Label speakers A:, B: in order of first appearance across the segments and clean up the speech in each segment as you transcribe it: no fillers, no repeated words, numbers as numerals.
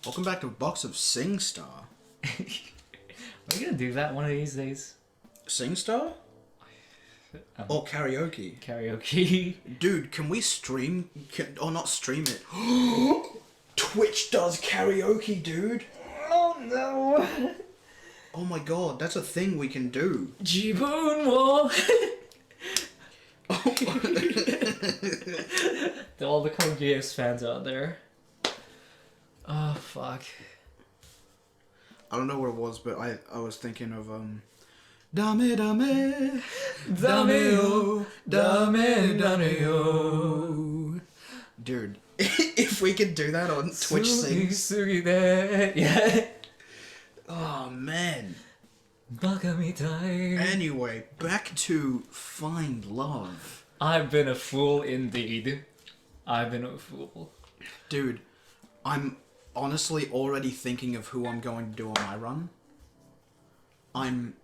A: Welcome back to a box of SingStar.
B: Are you gonna do that one of these days?
A: SingStar? Or karaoke?
B: Karaoke.
A: Dude, can we stream... or not stream it. Twitch does karaoke, dude!
B: Oh no!
A: Oh my god, that's a thing we can do.
B: Jiboon Wall! All the Code Geass fans out there. Oh, fuck.
A: I don't know what it was, but I was thinking of, Dame, dame,
B: Dame-o,
A: dame-o. Dude, if we could do that on Twitch Sings.
B: Yeah.
A: Oh, man.
B: Baka mitai.
A: Anyway, back to Find Love.
B: I've been a fool indeed. I've been a fool.
A: Dude, I'm honestly already thinking of who I'm going to do on my run. I'm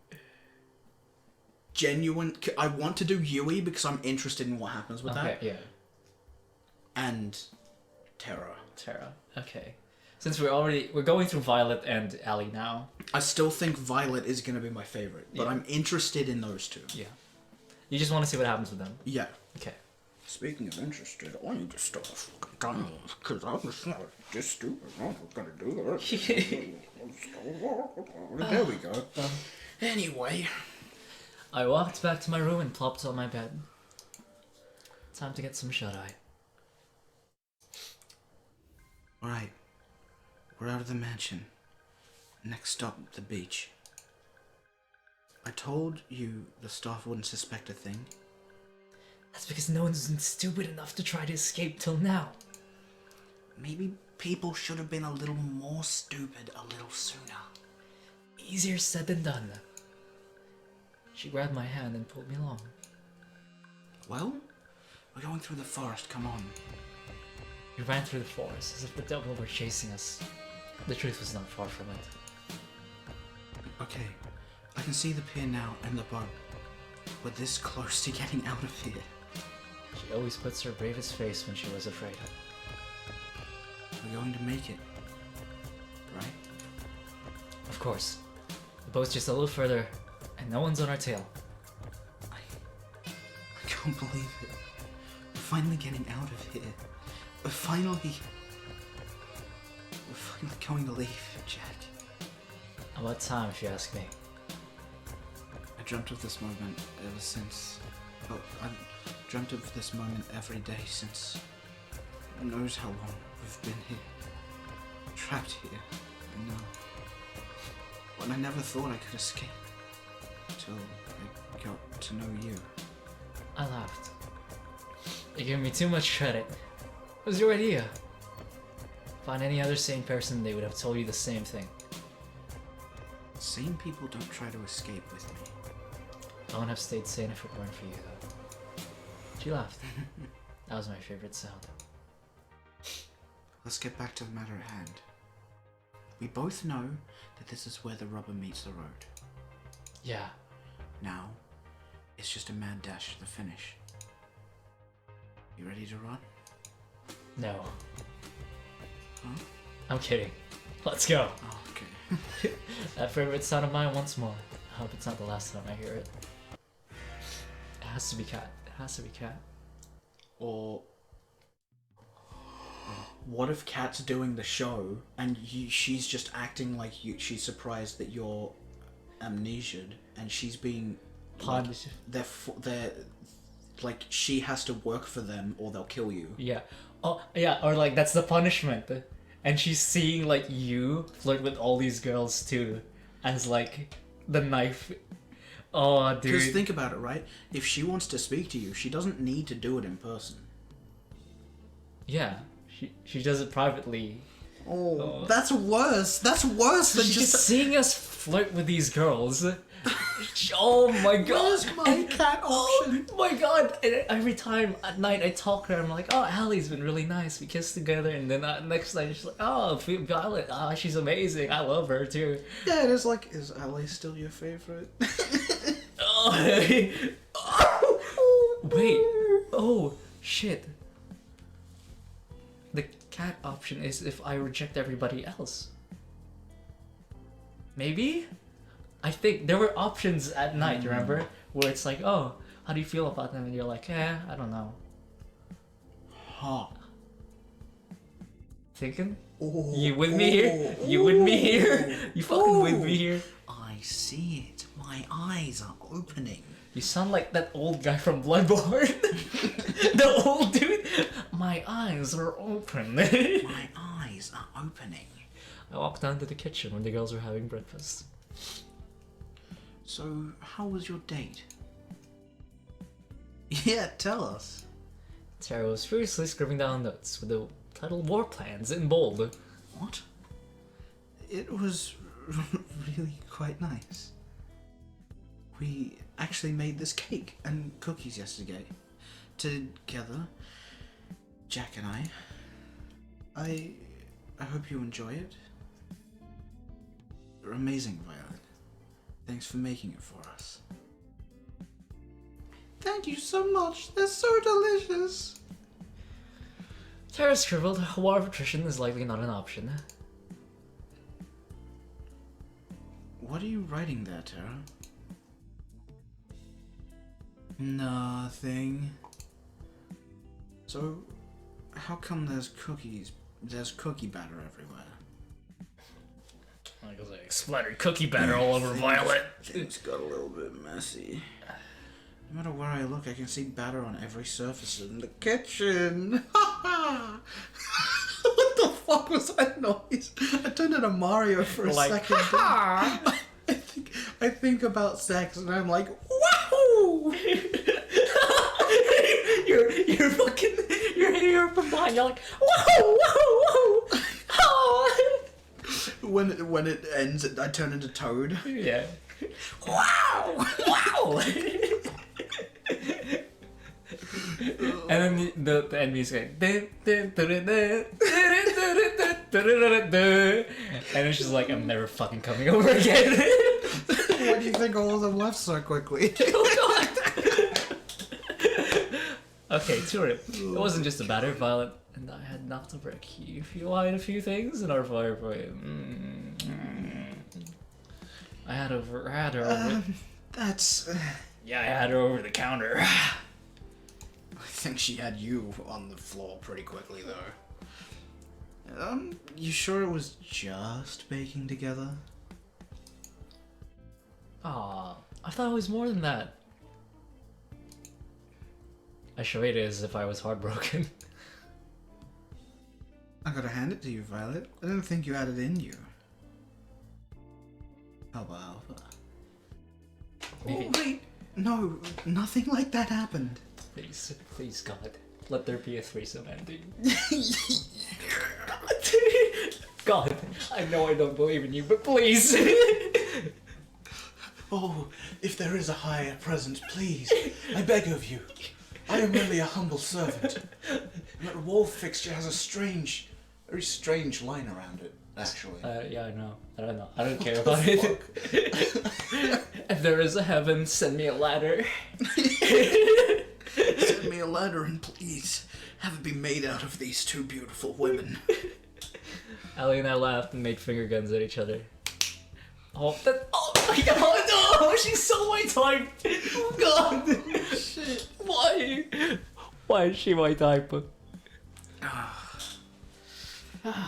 A: genuine. I want to do Yui because I'm interested in what happens with that.
B: Yeah.
A: And Terra.
B: Terra. Okay. Since we're going through Violet and Ellie now.
A: I still think Violet is going to be my favorite, but
B: Yeah.
A: I'm interested in those two.
B: Yeah. You just want to see what happens with them.
A: Yeah.
B: Okay.
A: Speaking of interested, I need to start fucking done because I'm just not just stupid. I'm not gonna do that. There we go. Anyway,
B: I walked back to my room and plopped on my bed. Time to get some shut-eye.
A: alright. We're out of the mansion. Next stop, the beach. I told you the staff wouldn't suspect a thing.
B: That's because no one's been stupid enough to try to escape till now.
A: Maybe people should have been a little more stupid a little sooner.
B: Easier said than done. She grabbed my hand and pulled me along.
A: Well, we're going through the forest, come on.
B: We ran through the forest as if the devil were chasing us. The truth was not far from it.
A: Okay, I can see the pier now and the boat. We're this close to getting out of here.
B: She always puts her bravest face when she was afraid.
A: We're going to make it. Right?
B: Of course. The boat's just a little further, and no one's on our tail.
A: I can't believe it. We're finally getting out of here. We're finally going to leave, Jack.
B: About time, if you ask me.
A: I dreamt of this moment ever since... Oh, I've dreamt of this moment every day since... Who knows how long we've been here. Trapped here. I know. But I never thought I could escape. Until I got to know you.
B: I laughed. You gave me too much credit. It was your idea. Find any other sane person, they would have told you the same thing.
A: Sane people don't try to escape with me.
B: I wouldn't have stayed sane if it weren't for you, though. She laughed. That was my favorite sound.
A: Let's get back to the matter at hand. We both know that this is where the rubber meets the road.
B: Yeah.
A: Now, it's just a mad dash to the finish. You ready to run?
B: No.
A: Huh?
B: I'm kidding. Let's go.
A: Oh, okay.
B: That favorite sound of mine once more. I hope it's not the last time I hear it. It has to be cat. It has to be cat.
A: Or... What if Kat's doing the show and she's just acting like she's surprised that you're amnesiaed and she's being
B: Punished.
A: They're like she has to work for them or they'll kill you.
B: Yeah. Oh, yeah. Or like that's the punishment, and she's seeing like you flirt with all these girls too, as like the knife. Oh, dude.
A: Because think about it, right? If she wants to speak to you, she doesn't need to do it in person.
B: Yeah. She does it privately.
A: Oh, that's worse. That's worse than
B: She's
A: just
B: seeing us flirt with these girls. Oh my god!
A: Where's my cat option?
B: Oh my god! And every time at night I talk to her, I'm like, "Oh, Allie's been really nice. We kissed together." And then next night she's like, "Oh, Violet. Ah, she's amazing. I love her too."
A: Yeah, it is like, is Ali still your favorite?
B: Oh, wait. Oh shit. the cat option is if I reject everybody else. Maybe? I think there were options at night, remember? Where it's like, oh, how do you feel about them? And you're like, I don't know.
A: Huh.
B: Thinking?
A: Oh,
B: You with me here? You with me here? You fucking with me here?
A: I see it. My eyes are opening.
B: You sound like that old guy from Bloodborne. The old dude. My eyes are open.
A: My eyes are opening.
B: I walked down to the kitchen when the girls were having breakfast.
A: So, how was your date? Yeah, tell us.
B: Tara was furiously scribbling down notes with the title War Plans in bold.
A: What? It was really quite nice. We actually made this cake and cookies yesterday. Together. Jack and I hope you enjoy it. You're amazing, Violet. Thanks for making it for us. Thank you so much. They're so delicious.
B: Tara scribbled, a war of attrition is likely not an option.
A: What are you writing there, Tara? Nothing. So, how come there's cookie batter everywhere?
B: Because I splattered cookie batter all over Violet.
A: Things got a little bit messy. No matter where I look, I can see batter on every surface in the kitchen. What the fuck was that noise? I turned into Mario for a second. I think about sex and I'm like, wahoo!
B: you're fucking you're from behind. You're like, whoa, whoa, whoa, oh.
A: When it ends, I turn into Toad.
B: Yeah.
A: Wow!
B: Wow! And then the end music like, and it's just like, I'm never fucking coming over again.
A: Why do you think all of them left so quickly?
B: Oh god. Okay, Turin. It wasn't just a batter, Violet and I had knocked over a key. You hide a few things in our fireplace. I had her over.
A: That's.
B: Yeah, I had her over the counter.
A: I think she had you on the floor pretty quickly, though. You sure it was just baking together?
B: Aw, I thought it was more than that. I show it as if I was heartbroken.
A: I gotta hand it to you, Violet. I didn't think you had it in you. Alpha.
B: Maybe.
A: Oh, wait! No, nothing like that happened.
B: Please, please, God, let there be a threesome ending. God, I know I don't believe in you, but please.
A: Oh, if there is a higher presence, please, I beg of you. I am merely a humble servant. And that wall fixture has a very strange line around it, actually.
B: Yeah, I know. I don't know. I don't care about it. If there is a heaven, send me a ladder.
A: Send me a ladder and please have it be made out of these two beautiful women.
B: Allie and I laughed and made finger guns at each other. Oh my god, no! She's so my type! Oh god!
A: Shit.
B: Why? Why is she my type? I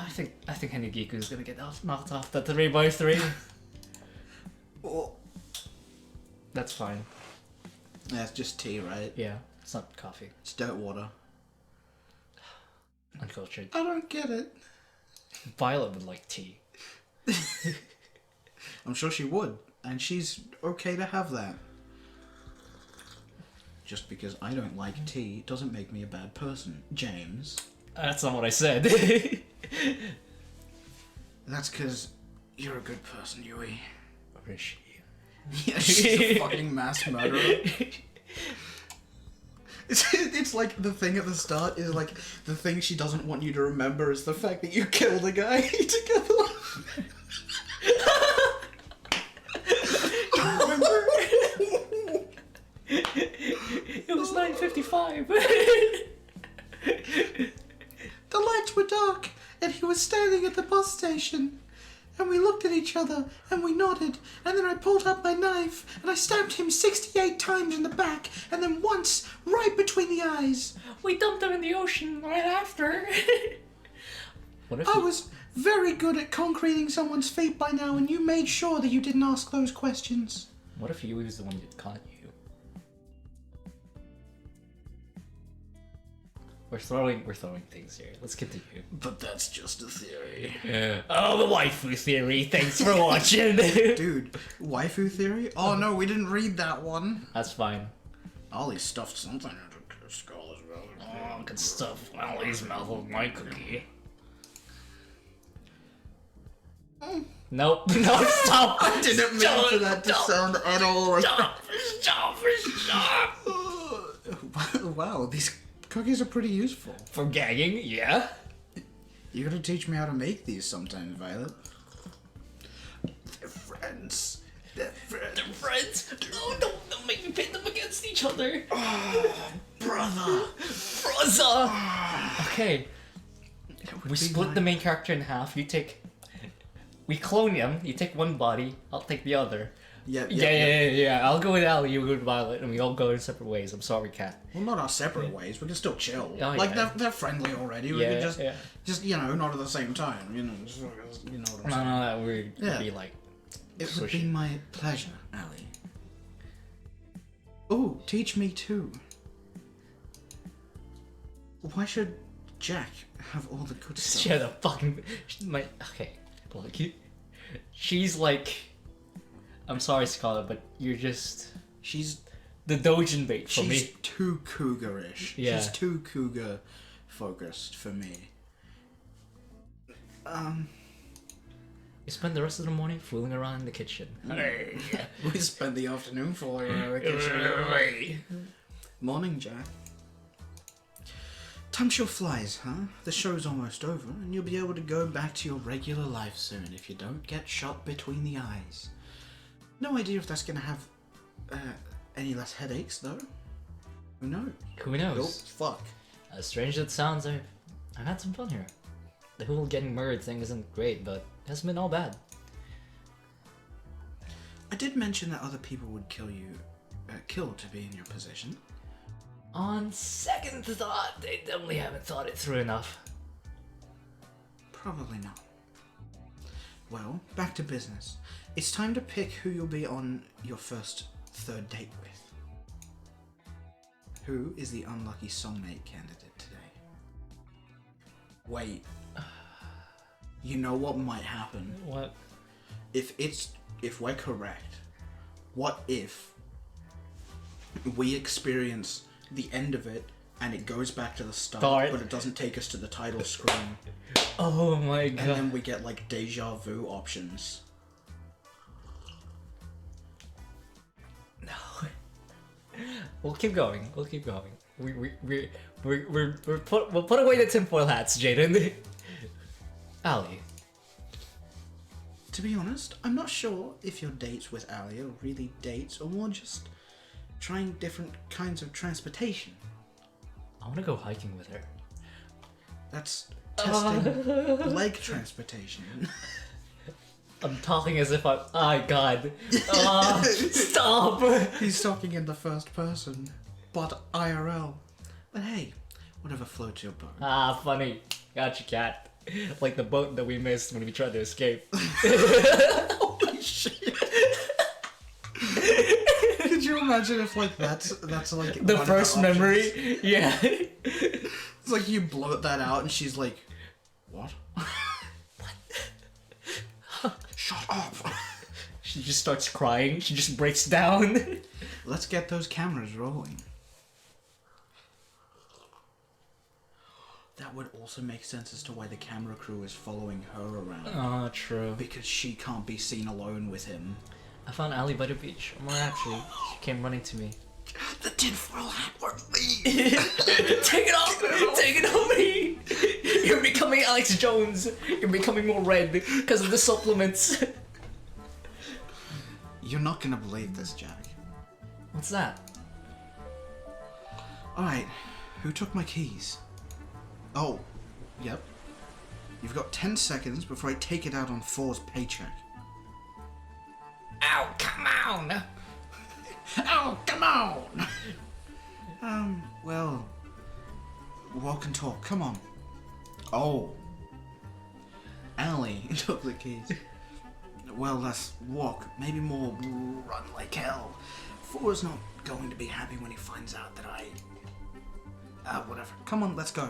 B: think Henigiku's gonna get knocked off the 3x3.
A: Oh.
B: That's fine.
A: Yeah, it's just tea, right?
B: Yeah, it's not coffee.
A: It's dirt water.
B: Uncultured.
A: I don't get it.
B: Violet would like tea.
A: I'm sure she would, and she's okay to have that. Just because I don't like tea doesn't make me a bad person, James.
B: That's not what I said.
A: That's because you're a good person, Yui.
B: Or is she?
A: Yeah, she's a fucking mass murderer. It's like the thing at the start is like the thing she doesn't want you to remember is the fact that you killed a guy together. Do you remember?
B: It was 9:55.
A: The lights were and he was standing at the bus station. And we looked at each other, and we nodded, and then I pulled out my knife, and I stabbed him 68 times in the back, and then once, right between the eyes.
B: We dumped him in the ocean right after. What if
A: I was very good at concreting someone's fate by now, and you made sure that you didn't ask those questions.
B: What if he was the one that caught you? We're throwing things here. Let's continue.
A: But that's just a theory.
B: Yeah. Oh, the waifu theory. Thanks for watching.
A: Dude, waifu theory? Oh no, we didn't read that one.
B: That's fine.
A: Ollie stuffed something into his skull as well.
B: Oh, good stuff. Ollie's mouth of my cookie. Nope. No, stop.
A: I didn't mean for that to sound at all.
B: Stop.
A: Wow, these cookies are pretty useful.
B: For gagging, yeah.
A: You gotta teach me how to make these sometime, Violet. They're friends. They're friends.
B: They're friends. Oh, don't make me pit them against each other.
A: Oh, brother.
B: Okay. We split the main character in half. We clone him. You take one body. I'll take the other. Yeah. I'll go with Allie, you go with Violet, and we all go in separate ways. I'm sorry, Kat.
A: Well, not our separate ways. We can still chill.
B: Oh,
A: like
B: yeah.
A: they're friendly already. We can just not at the same time. You know what I'm saying.
B: No, that would be like.
A: It would be my pleasure, Allie. Oh, teach me too. Why should Jack have all the good stuff?
B: Shut up, fucking. Okay, look, she's like. I'm sorry, Scarlet, but you're just.
A: She's
B: the dojin bait for me.
A: She's too cougarish.
B: Yeah.
A: She's too cougar focused for me.
B: You spend the rest of the morning fooling around in the kitchen.
A: We spent the afternoon fooling around the kitchen. Morning, Jack. Time sure flies, huh? The show's almost over, and you'll be able to go back to your regular life soon if you don't get shot between the eyes. No idea if that's gonna have any less headaches, though. Who knows?
B: Who knows?
A: Oh, fuck.
B: As strange as it sounds, I've had some fun here. The whole getting murdered thing isn't great, but it hasn't been all bad.
A: I did mention that other people would kill to be in your position.
B: On second thought, they definitely haven't thought it through enough.
A: Probably not. Well, back to business. It's time to pick who you'll be on your third date with. Who is the unlucky soulmate candidate today? Wait. You know what might happen?
B: What?
A: If we're correct, what if we experience the end of it and it goes back to the start, but it doesn't take us to the title screen?
B: Oh my god.
A: And then we get like deja vu options.
B: No. We'll keep going. We'll put away the tinfoil hats, Jaden. Allie.
A: To be honest, I'm not sure if your dates with Allie are really dates or more just trying different kinds of transportation.
B: I want to go hiking with her.
A: That's testing leg transportation.
B: I'm talking as if I'm. Oh god. Stop!
A: He's talking in the first person, but IRL. But hey, whatever floats your boat.
B: Ah, funny. Gotcha, cat. Like the boat that we missed when we tried to escape.
A: Holy shit! Could you imagine if like that's like
B: the first memory? Yeah.
A: It's like you blurt that out and she's like, what? Shut up!
B: She just starts crying. She just breaks down.
A: Let's get those cameras rolling. That would also make sense as to why the camera crew is following her around.
B: Oh, true.
A: Because she can't be seen alone with him.
B: I found Allie by the beach. Or more actually, she came running to me.
A: The tinfoil hat won't leave!
B: Take it off! Take it off me! You're becoming Alex Jones! You're becoming more red because of the supplements.
A: You're not gonna believe this, Jack.
B: What's that?
A: Alright, who took my keys? Oh, yep. You've got 10 seconds before I take it out on Thor's paycheck.
B: Ow, come on!
A: Oh, come on! Well... Walk and talk, come on. Oh. Allie took the keys. Well, let's walk. Maybe more run like hell. Thor's not going to be happy when he finds out that whatever. Come on, let's go.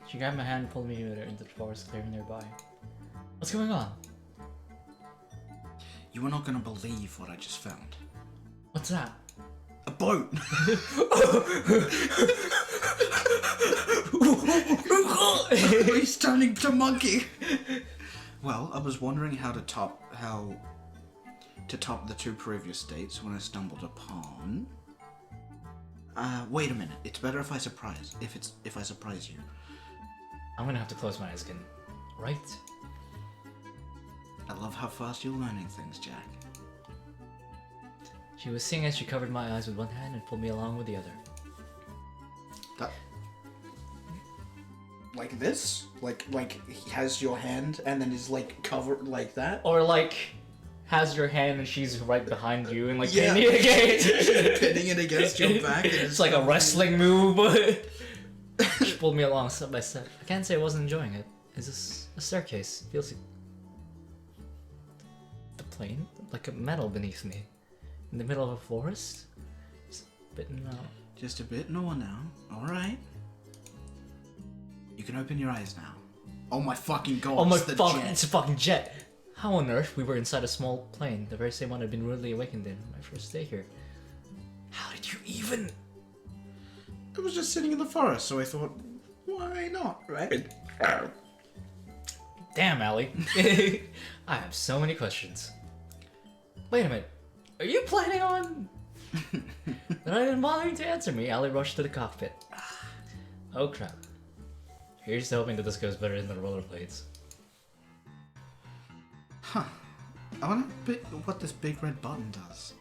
B: She grabbed my hand and pulled me with her into the forest clearing nearby. What's going on?
A: You are not going to believe what I just found.
B: What's that?
A: A boat! He's turning to monkey! Well, I was wondering how to top the 2 previous dates when I stumbled upon... wait a minute. It's better if I surprise you.
B: I'm gonna have to close my eyes again. Right?
A: I love how fast you're learning things, Jack.
B: She was singing as she covered my eyes with one hand and pulled me along with the other.
A: That... Like this? Like he has your hand and then is like covered like that?
B: Or like has your hand and she's right behind you and like
A: pinning
B: it against
A: pinning it against your back. And
B: it's like a wrestling move. She pulled me along step by step. I can't say I wasn't enjoying it. Is this a staircase? It feels like the plane, like a metal beneath me, in the middle of a forest. Just a bit no.
A: Just a bit no now. All right. You can open your eyes now. Oh my fucking god!
B: Oh my fuck! It's a fucking jet. How on earth we were inside a small plane, the very same one I'd been rudely awakened in my first day here? How did you even?
A: I was just sitting in the forest, so I thought, why not, right?
B: Damn, Allie. I have so many questions. Wait a minute. Are you planning on? They're not even bothering to answer me. Allie rushed to the cockpit. Oh crap. Here's to hoping that this goes better than the rollerblades.
A: Huh. I wonder what this big red button does.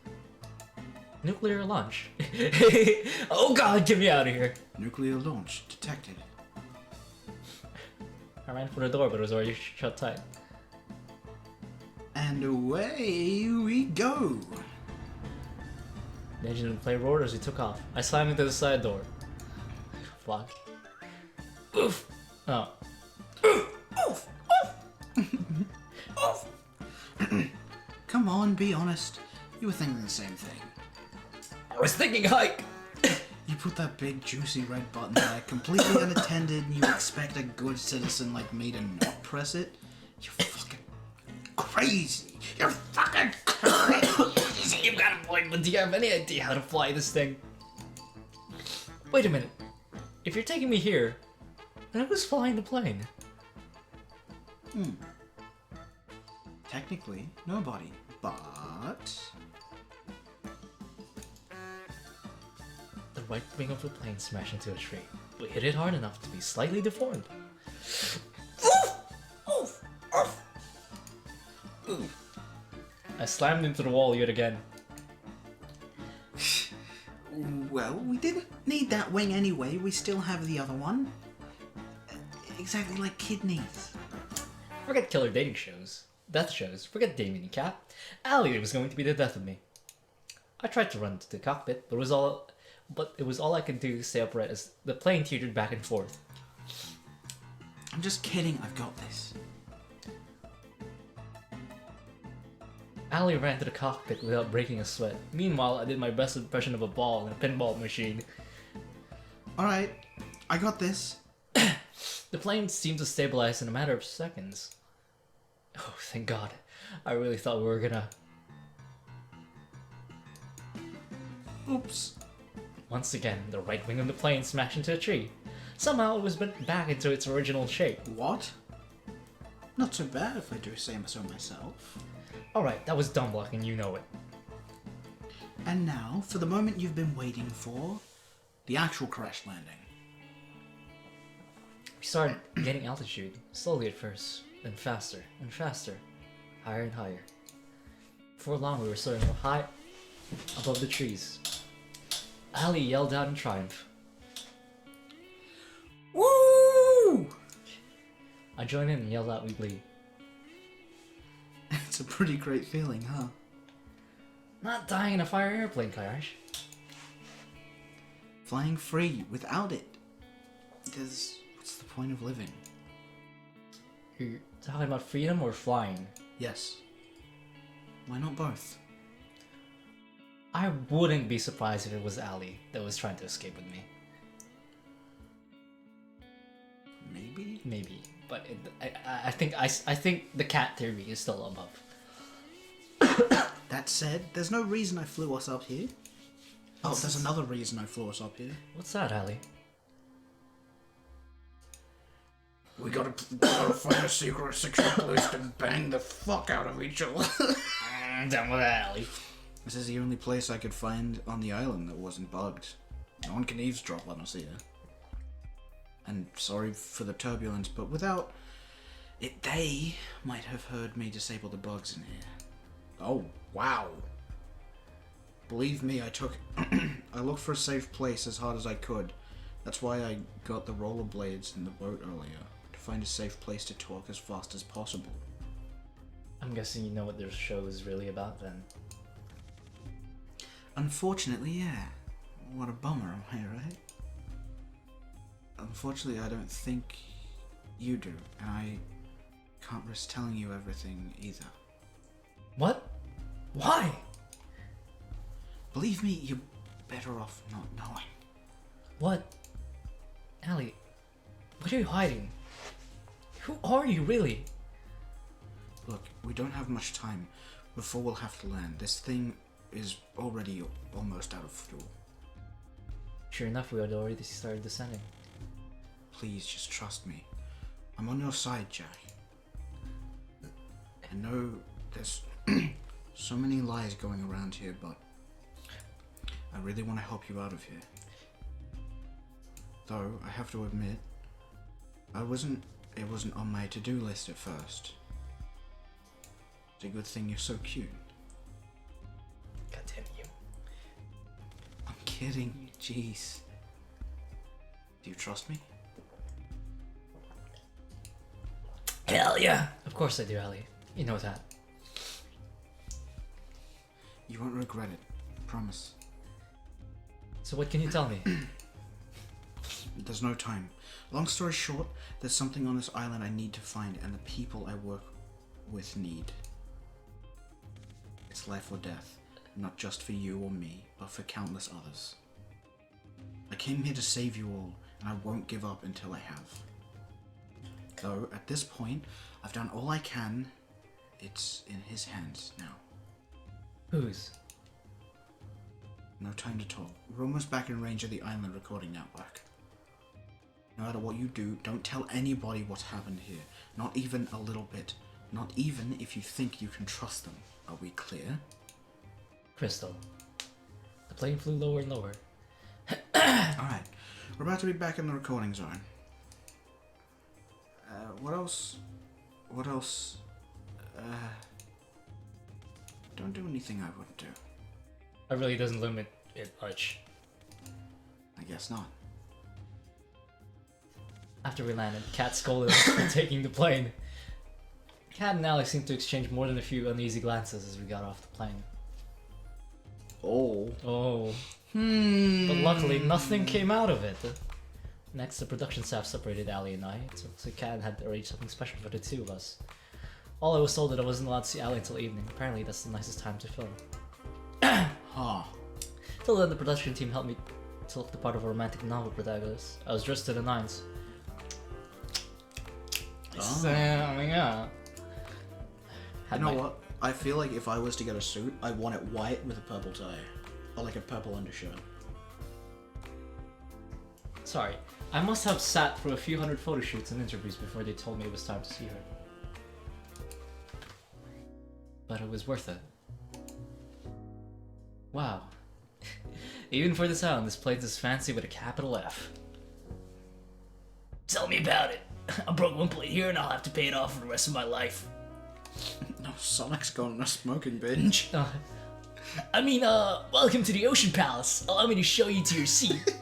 B: Nuclear launch. Oh god, get me out of here.
A: Nuclear launch detected.
B: I ran for the door, but it was already shut tight.
A: And away we go.
B: The engine didn't play roared as we took off. I slammed into the side door. Fuck. Oof. Oh.
A: Oof. Oof. Come on, be honest. You were thinking the same thing.
B: I was thinking hike.
A: You put that big juicy red button there completely unattended and you expect a good citizen like me to not press it? You're fucking crazy. You're fucking crazy.
B: You've got a point, but do you have any idea how to fly this thing? Wait a minute. If you're taking me here, then who's flying the plane?
A: Technically, nobody. But...
B: The right wing of the plane smashed into a tree. We hit it hard enough to be slightly deformed. I slammed into the wall yet again.
A: Well, we didn't need that wing anyway. We still have the other one. Exactly like kidneys.
B: Forget killer dating shows. Death shows. Forget Damien and Cat. Allie was going to be the death of me. I tried to run to the cockpit, but it was all I could do to stay upright as the plane teetered back and forth.
A: I'm just kidding, I've got this.
B: Allie ran to the cockpit without breaking a sweat. Meanwhile, I did my best impression of a ball in a pinball machine.
A: Alright, I got this.
B: The plane seemed to stabilize in a matter of seconds. Oh, thank God. I really thought we were gonna...
A: Oops.
B: Once again, the right wing of the plane smashed into a tree. Somehow it was bent back into its original shape.
A: What? Not so bad if I do say so myself.
B: Alright, that was dumb luck and you know it.
A: And now, for the moment you've been waiting for, the actual crash landing.
B: We started getting altitude, slowly at first, then faster and faster, higher and higher. Before long we were soaring high above the trees. Allie yelled out in triumph.
A: Woo!
B: I joined in and yelled out, "We bleed."
A: It's a pretty great feeling, huh?
B: Not dying in a fire airplane crash.
A: Flying free without it. Because what's the point of living?
B: You're talking about freedom or flying?
A: Yes. Why not both?
B: I wouldn't be surprised if it was Allie that was trying to escape with me.
A: Maybe?
B: Maybe. But I think the cat theory is still above.
A: That said, there's no reason I flew us up here. Oh, there's another reason I flew us up here.
B: What's that, Allie?
A: We gotta find a secret place to bang the fuck out of each other.
B: Done with that, Allie.
A: This is the only place I could find on the island that wasn't bugged. No one can eavesdrop on us here. And sorry for the turbulence, but without it, they might have heard me disable the bugs in here. Oh, wow. Believe me, I looked for a safe place as hard as I could. That's why I got the rollerblades in the boat earlier, to find a safe place to talk as fast as possible.
B: I'm guessing you know what their show is really about then.
A: Unfortunately, yeah. What a bummer, am I right? Unfortunately, I don't think you do, and I can't risk telling you everything either.
B: What? Why?
A: Believe me, you're better off not knowing.
B: What? Allie, what are you hiding? Who are you, really?
A: Look, we don't have much time before we'll have to land. This thing is already almost out of fuel.
B: Sure enough, we had already started descending.
A: Please, just trust me. I'm on your side, Jack. I know there's so many lies going around here, but I really want to help you out of here. Though, I have to admit, it wasn't on my to-do list at first. It's a good thing you're so cute.
B: God damn you.
A: I'm kidding, jeez. Do you trust me?
B: Hell yeah! Of course I do, Allie. You know that.
A: You won't regret it. Promise.
B: So what can you tell me?
A: There's no time. Long story short, there's something on this island I need to find, and the people I work with need. It's life or death, not just for you or me, but for countless others. I came here to save you all, and I won't give up until I have. Though, at this point, I've done all I can. It's in his hands now.
B: Whose?
A: No time to talk. We're almost back in range of the island recording network. No matter what you do, don't tell anybody what's happened here. Not even a little bit. Not even if you think you can trust them. Are we clear?
B: Crystal. The plane flew lower and lower.
A: Alright. We're about to be back in the recording zone. What else? What else? Don't do anything I wouldn't do.
B: That really doesn't limit it much.
A: I guess not.
B: After we landed, Kat scolded us for taking the plane. Kat and Alex seemed to exchange more than a few uneasy glances as we got off the plane.
A: Oh.
B: Oh. But luckily, nothing came out of it. Next, the production staff separated Allie and I, so Kat had arranged something special for the two of us. All I was told that I wasn't allowed to see Allie until evening. Apparently, that's the nicest time to film.
A: Huh.
B: Till then, the production team helped me to look the part of a romantic novel protagonist. I was dressed to the nines.
A: Oh.
B: Yeah.
A: You know what? I feel like if I was to get a suit, I want it white with a purple tie. Or like a purple undershirt.
B: Sorry, I must have sat through a few hundred photo shoots and interviews before they told me it was time to see her. But it was worth it. Wow. Even for this island, this place is fancy with a capital F. Tell me about it. I broke one plate here and I'll have to pay it off for the rest of my life.
A: No, Sonic's gone on a smoking binge.
B: Welcome to the Ocean Palace. Allow me to show you to your seat.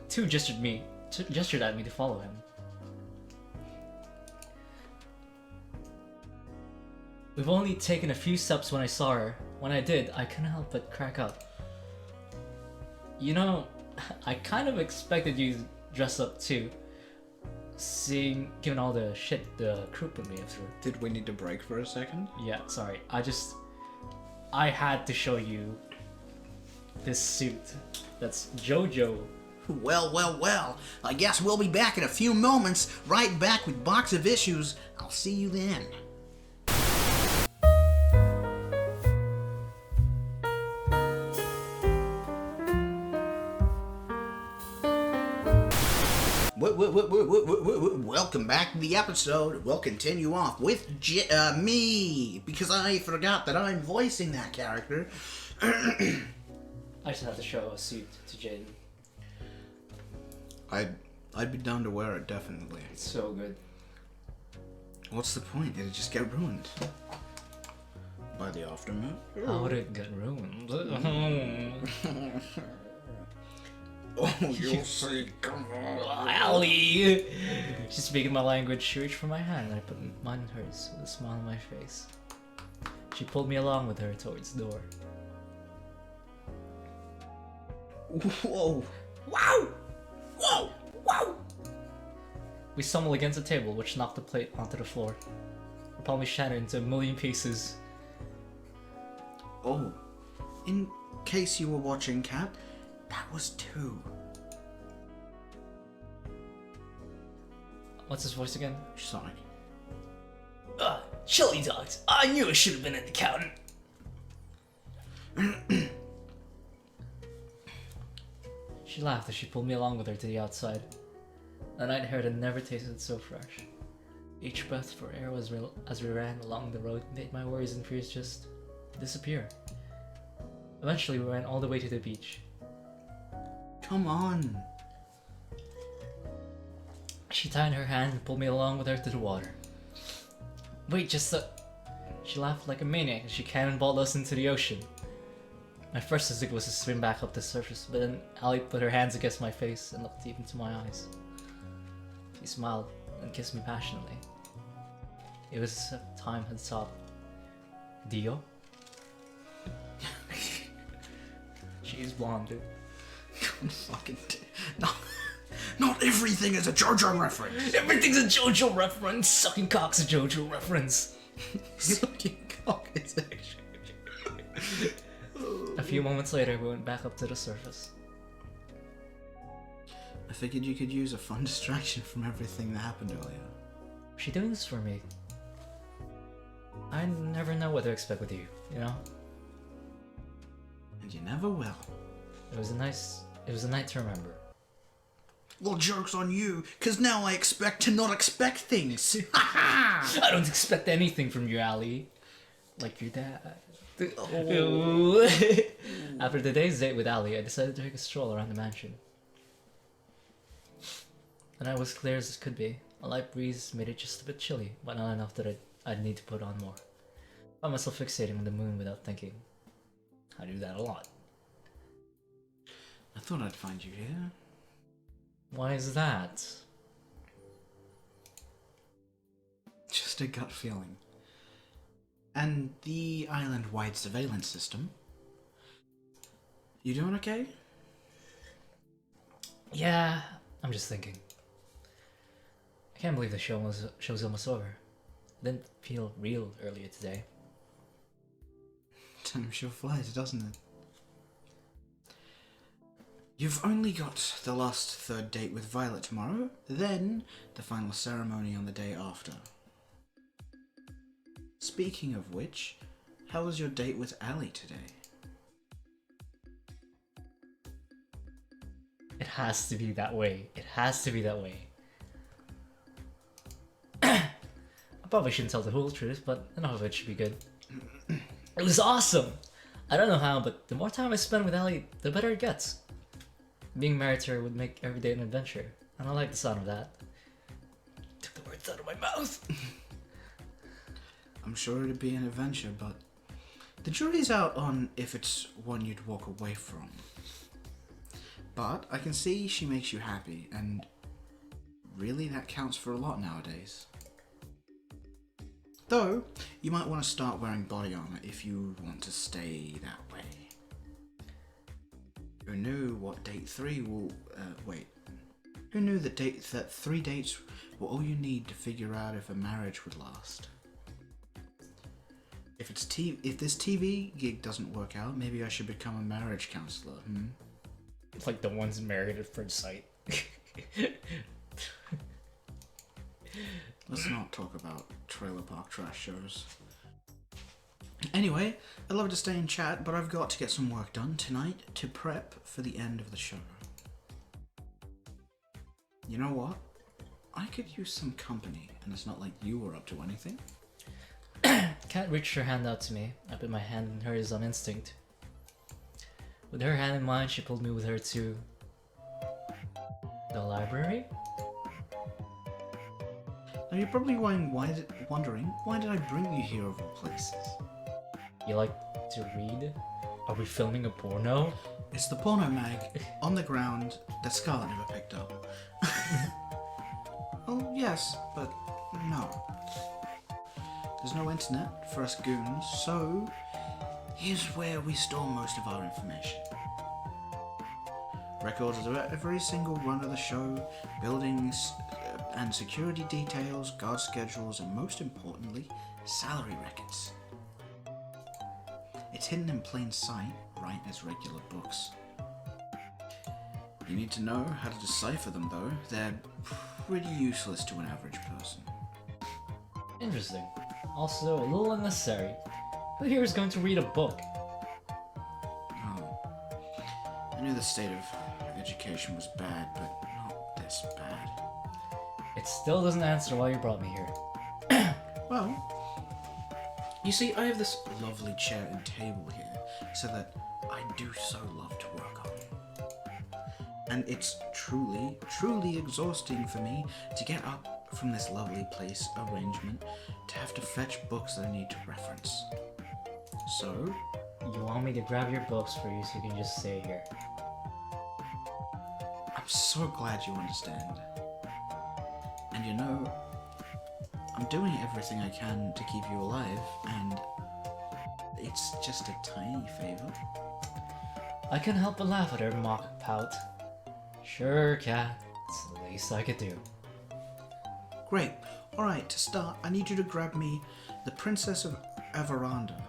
B: Two gestured at me to follow him. We've only taken a few steps when I saw her. When I did, I couldn't help but crack up. You know, I kind of expected you to dress up too. Given all the shit the crew put me through.
A: Did we need to break for a second?
B: Yeah, sorry. I had to show you this suit. That's JoJo.
C: Well. I guess we'll be back in a few moments. Right back with Box of Issues. I'll see you then. Welcome back to the episode. We'll continue off with me, because I forgot that I'm voicing that character.
B: I just had to show a suit to Jaden.
A: I'd be down to wear it, definitely.
B: It's so good.
A: What's the point? It'd just get ruined. By the aftermath?
B: How would it get ruined?
A: Oh, you'll see. Come on.
B: Allie! She's speaking my language. She reached for my hand and I put mine in hers with a smile on my face. She pulled me along with her towards the door.
C: Whoa! Wow! Whoa! Wow!
B: We stumbled against a table, which knocked the plate onto the floor. It probably shattered into a million pieces.
A: Oh, in case you were watching, Cat, that was 2.
B: What's his voice again?
A: Sonic.
B: Chili dogs! I knew I should have been an accountant! She laughed as she pulled me along with her to the outside. The night air had never tasted so fresh. Each breath for air as we ran along the road made my worries and fears just disappear. Eventually we ran all the way to the beach.
A: Come on.
B: She tied her hand and pulled me along with her to the water. Wait, just a... She laughed like a maniac as she cannonballed us into the ocean. My first instinct was to swim back up the surface, but then Allie put her hands against my face and looked deep into my eyes. She smiled and kissed me passionately. It was as if time had stopped. Dio? She's blonde, dude.
A: Fucking not everything is a JoJo reference.
B: Everything's a JoJo reference. Sucking cock's a JoJo reference.
A: Sucking cock is actually.
B: A few moments later, we went back up to the surface.
A: I figured you could use a fun distraction from everything that happened earlier.
B: Was she doing this for me? I never know what to expect with you, you know?
A: And you never will.
B: It was a night to remember.
C: Well, joke's on you, cause now I expect to not expect things.
B: I don't expect anything from you, Allie. Like your dad. After the day's date with Allie, I decided to take a stroll around the mansion. The night was clear as it could be. A light breeze made it just a bit chilly, but not enough that I'd need to put on more. I found myself fixating on the moon without thinking. I do that a lot.
A: I thought I'd find you here.
B: Why is that?
A: Just a gut feeling. And the island-wide surveillance system. You doing okay?
B: Yeah, I'm just thinking. I can't believe the show's almost over. It didn't feel real earlier today.
A: Time sure flies, doesn't it? You've only got the last third date with Violet tomorrow, then the final ceremony on the day after. Speaking of which, how was your date with Allie today?
B: It has to be that way. It has to be that way. I probably shouldn't tell the whole truth, but enough of it should be good. It was awesome! I don't know how, but the more time I spend with Allie, the better it gets. Being married to her would make every day an adventure, and I like the sound of that. Took the words out of my mouth!
A: I'm sure it'd be an adventure, but the jury's out on if it's one you'd walk away from. But I can see she makes you happy, and really that counts for a lot nowadays. Though, you might want to start wearing body armor if you want to stay that way. Who knew what date 3 will... wait. Who knew that 3 dates were all you need to figure out if a marriage would last? If this TV gig doesn't work out, maybe I should become a marriage counselor,
B: It's like the ones married at first sight.
A: Let's not talk about trailer park trash shows. Anyway, I'd love to stay and chat, but I've got to get some work done tonight to prep for the end of the show. You know what? I could use some company, and it's not like you were up to anything.
B: Cat reached her hand out to me. I put my hand in hers on instinct. With her hand in mine, she pulled me with her to... the library?
A: Now you're probably wondering, why did I bring you here of all places?
B: You like to read? Are we filming a porno?
A: It's the porno mag on the ground that Scarlet never picked up. Oh, yes, but no. There's no internet for us goons, so here's where we store most of our information. Records of every single run of the show, buildings and security details, guard schedules, and most importantly, salary records. It's hidden in plain sight, right as regular books. You need to know how to decipher them though. They're pretty useless to an average person.
B: Interesting. Also, a little unnecessary. Who here is going to read a book?
A: Oh. I knew the state of education was bad, but not this bad.
B: It still doesn't answer why you brought me here.
A: Well, you see, I have this lovely chair and table here, so that I do so love to work on. And it's truly, truly exhausting for me to get up from this lovely place arrangement to have to fetch books that I need to reference. So,
B: You want me to grab your books for you so you can just stay here?
A: I'm so glad you understand. And you know, I'm doing everything I can to keep you alive, and it's just a tiny favor.
B: I couldn't help but laugh at her mock pout. Sure, Cat. It's the least I could do.
A: Great. Alright, to start, I need you to grab me the Princess of Averanda.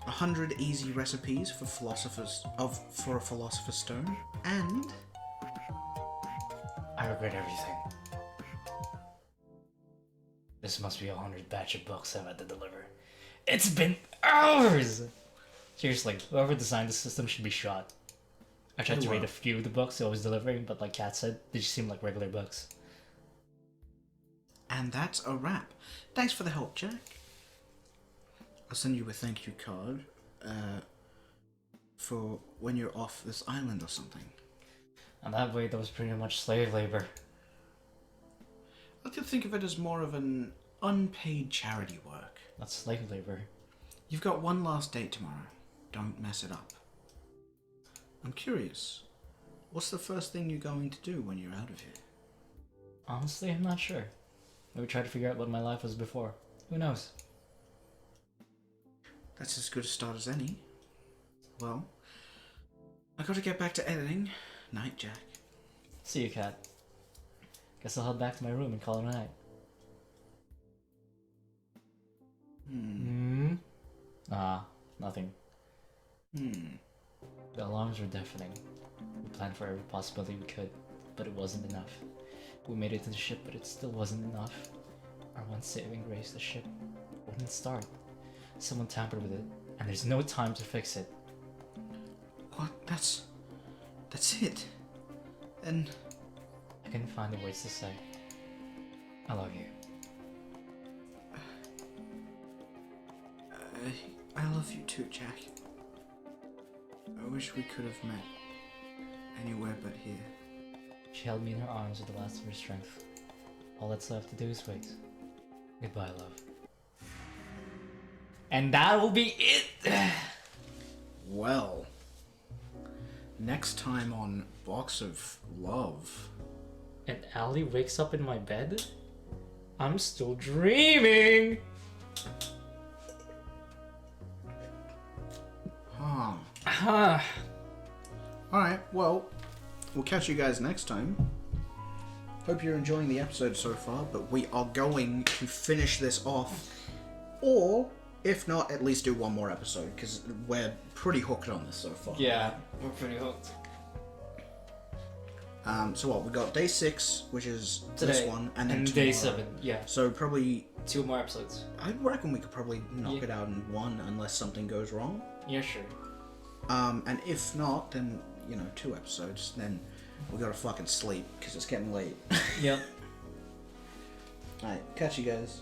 A: 100 easy recipes for a philosopher's stone, and
B: I regret everything. This must be 100 batch of books I've had to deliver. It's been hours! Seriously, whoever designed the system should be shot. I tried to read a few of the books I was delivering, but like Kat said, they just seem like regular books.
A: And that's a wrap. Thanks for the help, Jack. I'll send you a thank you card for when you're off this island or something.
B: And that way, that was pretty much slave labor.
A: I could think of it as more of an unpaid charity work.
B: That's slave labor.
A: You've got one last date tomorrow. Don't mess it up. I'm curious. What's the first thing you're going to do when you're out of here?
B: Honestly, I'm not sure. Maybe try to figure out what my life was before. Who knows?
A: That's as good a start as any. Well, I gotta get back to editing. Night, Jack.
B: See you, Cat. Guess I'll head back to my room and call it a night. Nothing. The alarms were deafening. We planned for every possibility we could, but it wasn't enough. We made it to the ship, but it still wasn't enough. Our one saving grace, the ship wouldn't start. Someone tampered with it, and there's no time to fix it.
A: What? That's it. And
B: I couldn't find the words to say. I love you.
A: I love you too, Jack. I wish we could have met anywhere but here.
B: She held me in her arms with the last of her strength. All that's left to do is wait. Goodbye, love. And that will be it!
A: Well, next time on Box of Love.
B: And Allie wakes up in my bed? I'm still dreaming.
C: Huh. Alright, well, we'll catch you guys next time. Hope you're enjoying the episode so far, but we are going to finish this off. Or, if not, at least do one more episode, because we're pretty hooked on this so far.
B: Yeah, we're pretty hooked.
C: So what, we got day 6, which is
B: Today,
C: this one, and then
B: day
C: tomorrow.
B: 7, yeah.
C: So probably...
B: 2 more episodes.
C: I reckon we could probably knock it out in one, unless something goes wrong.
B: Yeah, sure.
C: And if not, then, 2 episodes, then we gotta fucking sleep, because it's getting late.
B: Yep.
C: Alright, catch you guys.